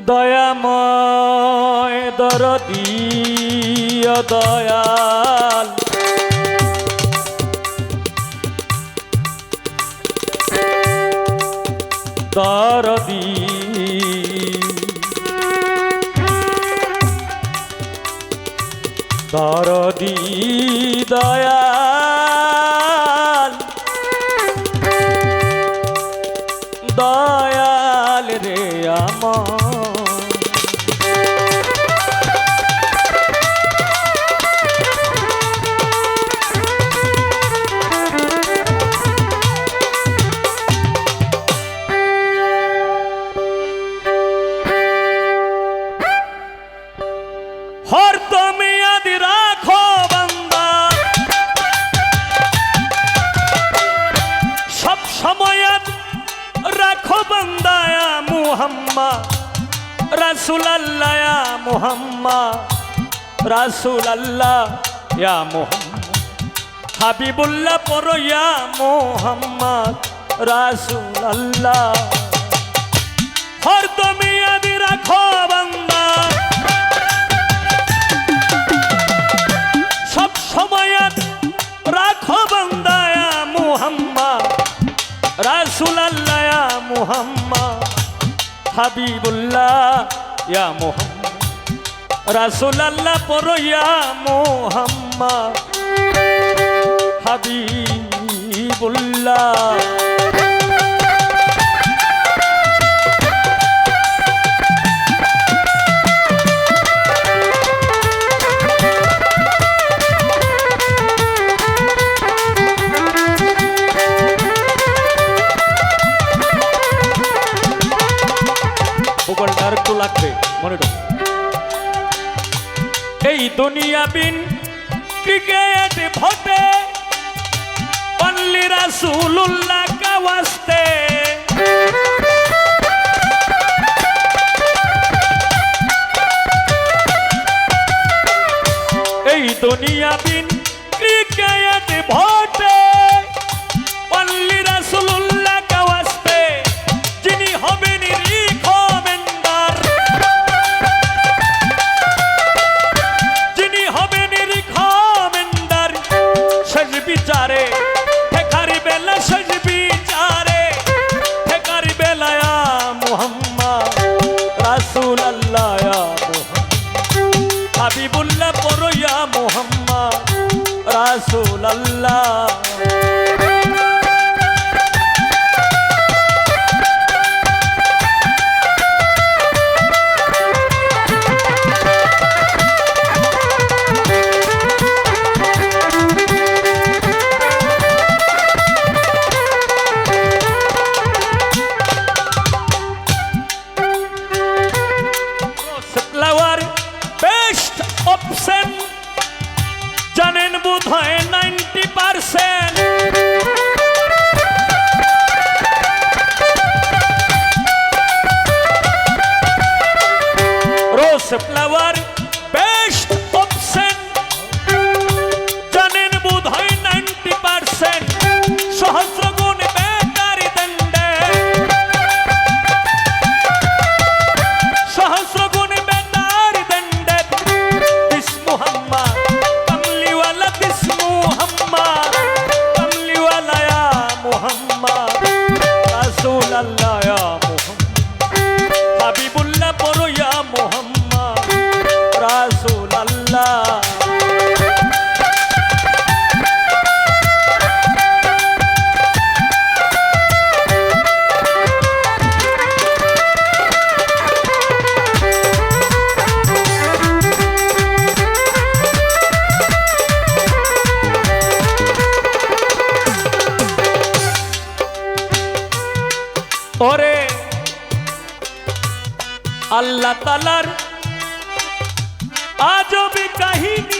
দয়াময় দরদী দয়াল দরদী দরদী দয়াল দয়াল রে আমার हर तुम याद राखो बंदा सब समय राखो बंदा या मुहम्मद रसूल अल्लाह या मुहम्मद रसूल अल्लाह या मुहम्मद हबीबुल्लाह परो या मुहम्मद रसूल अल्लाह हर तुम याद राखो बंदा राखो बंदा या मुहम्मद रसूल अल्लाह या मुहम्मद हबीबुल्लाह या मुहम्मद रसूल अल्लाह परो या मुहम्मद हबीबुल्लाह একটু লাগবে মনে রাখ এই দুনিয়া বিন ক্রিকেট ভোটে অনলি রাসূলুল্লাহ কা ওয়াস্তে এই দুনিয়া বিন ক্রিকেট ভোটে অনলি রাসূলুল্লাহ কা ওয়াস্তে যিনি হবেন बिचारे ठेकारी बेला सज बिचारे ठेकारी बेला या मुहम्मद रसूल अल्लाह या मुहम्मद हबीबुल्लाह परो या मुहम्मद रसूल अल्लाह জানেন বোধ হয় 90% রোজ ফ্লাওয়ার বেস্ট অপশন জানেন বোধ হয় 90% সহস্র গুণ বেকার দণ্ডে সহস্র গুণ বেকার দণ্ডে বিস মুহাম্মদ रसूल अल्लाह या मुहम्मद हबीबुल्लाह परो या मुहम्मद रसूल अल्लाह ओरे अल्लाह तालार आजबी काहिनी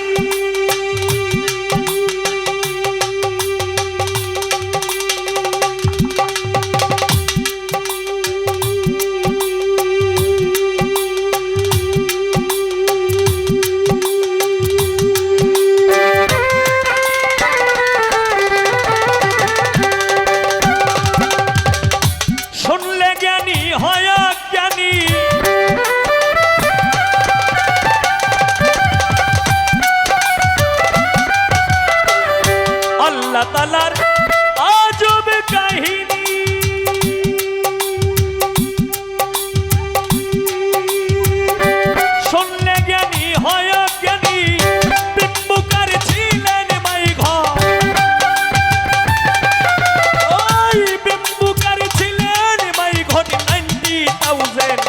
বাজেন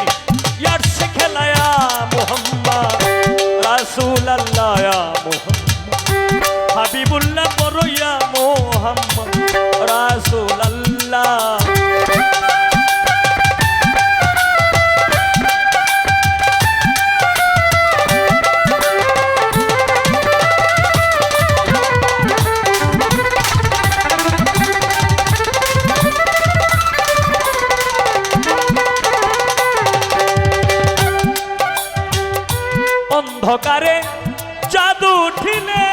ইয়ার সে খেলায়া মোহাম্মদ রাসূলুল্লাহ ইয়া মোহাম্মদ হাবিবুল্লাহ পরইয়া মোহাম্মদ রাসূলুল্লাহ অন্ধকারে জাদু উঠিলে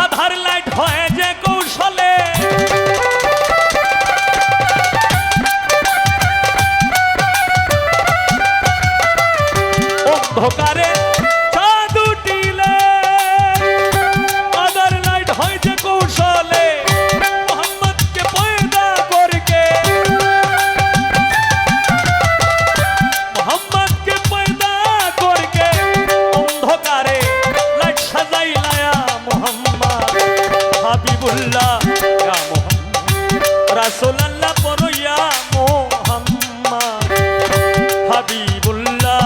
আধার লাইট হয় যে কৌশলে অন্ধকারে জাদু উঠিলে আধার লাইট হয় যে কৌশলে মোহাম্মদকে পয়দা করকে মোহাম্মদকে পয়দা করকে অন্ধকারে লাইট সাজাইলায়া মোহাম্মদ হাবিবুল্লাহ ইয়া মোহাম্মদ রাসূলুল্লাহ পরইয়া মোহাম্মদ হাবিবুল্লাহ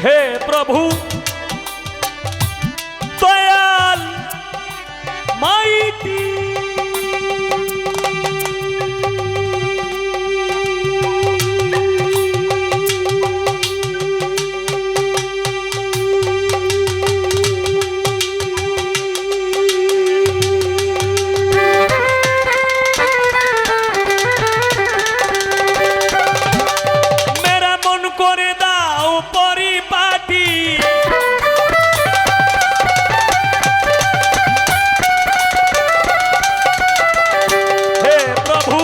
হে প্রভু দয়াল মাইটি মেরা মন করে দাও পরিপাটি হে প্রভু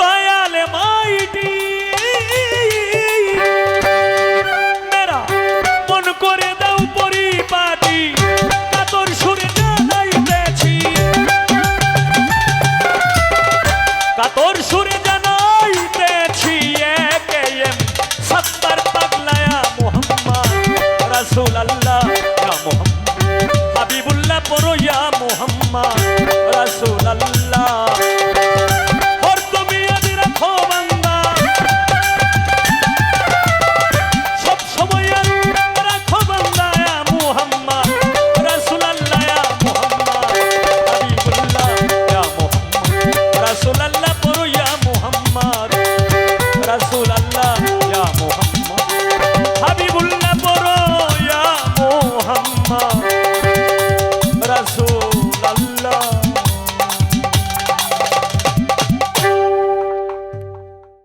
দয়াল মাইটি মেরা মন করে দাও পরিপাটি কাতর সুরে জানাইতেছি কাতর সুরে জানাইতেছি একেএম সত্তর পাগলায়া মোহাম্মদ রাসূলুল্লাহ ইয়া মোহাম্মদ হাবিবুল্লাহ পরইয়া মোহাম্মদ রাসূলুল্লাহ